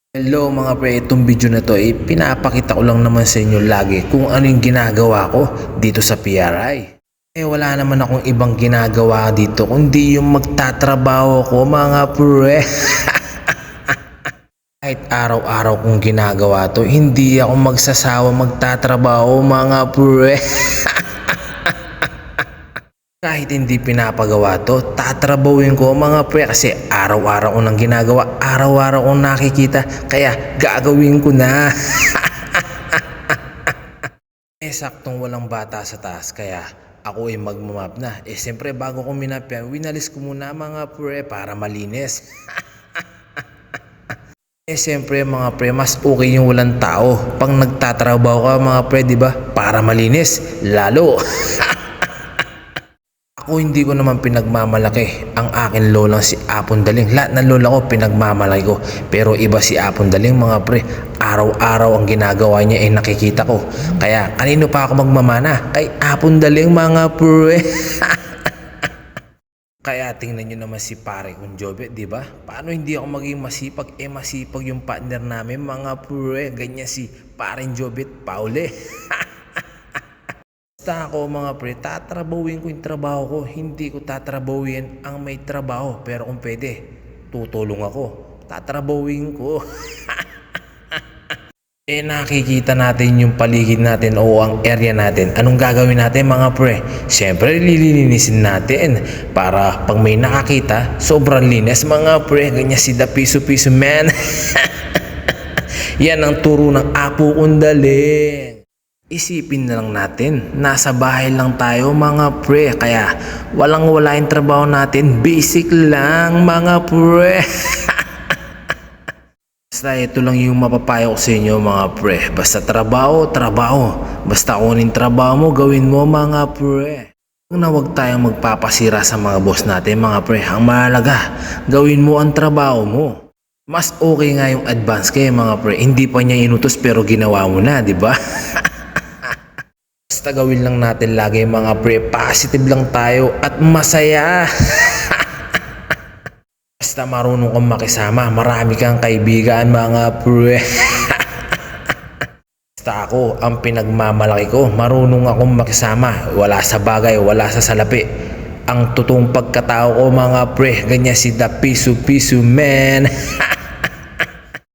Hello mga pre, itong video na to pinapakita ko lang naman sa inyo lagi kung ano yung ginagawa ko dito sa PRI. Wala naman akong ibang ginagawa dito kundi yung magtatrabaho ko mga pre. Kahit araw-araw kong ginagawa to, hindi ako magsasawa magtatrabaho mga pre. Kahit hindi pinapagawa to, tatrabawin ko mga pre kasi araw-araw ko nang ginagawa, araw-araw kong nakikita, kaya gagawin ko na. Saktong walang bata sa taas, kaya ako ay magmamap na. Siyempre bago ko minap yan, winalis ko muna mga pre para malinis. Siyempre mga pre, mas okay yung walang tao. Pag nagtatrabaho ka mga pre, di ba? Para malinis, lalo. Ako hindi ko naman pinagmamalaki ang akin lolang si Apon Daling. Lahat ng lola ko pinagmamalaki ko. Pero iba si Apon Daling mga pre. Araw-araw ang ginagawa niya nakikita ko. Kaya kanino pa ako magmamana? Kay Apon Daling mga pre. Kaya tingnan nyo naman si pare kong Jobe, di ba? Paano hindi ako maging masipag? Masipag yung partner namin mga pre. Ganyan si pareng Jobe Paule. Basta ako mga pre, tatrabawin ko yung trabaho ko. Hindi ko tatrabawin ang may trabaho. Pero kung pwede, tutulong ako. Tatrabawin ko. Nakikita natin yung paligid natin o ang area natin. Anong gagawin natin mga pre? Siyempre lilinisin natin. Para pag may nakakita, sobrang linis mga pre. Ganyan si The Piso-Piso Man. Yan ang turo ng Apo kong Daling. Isipin na lang natin, nasa bahay lang tayo mga pre, kaya walang-wala yung trabaho natin, basic lang mga pre. Basta ito lang yung mapapayo ko sa inyo mga pre, basta trabaho, trabaho. Basta kunin trabaho mo, gawin mo mga pre. Huwag tayong magpapasira sa mga boss natin mga pre, ang mahalaga, gawin mo ang trabaho mo. Mas okay nga yung advance kayo mga pre, hindi pa niya inutos pero ginawa mo na, di ba? Basta gawin lang natin lagi mga pre, positive lang tayo at masaya. Basta marunong kang makisama, marami kang kaibigan mga pre. Basta ako, ang pinagmamalaki ko, marunong akong makisama, wala sa bagay, wala sa salapi. Ang totoong pagkatao ko mga pre, ganyan si The Piso-Piso Man.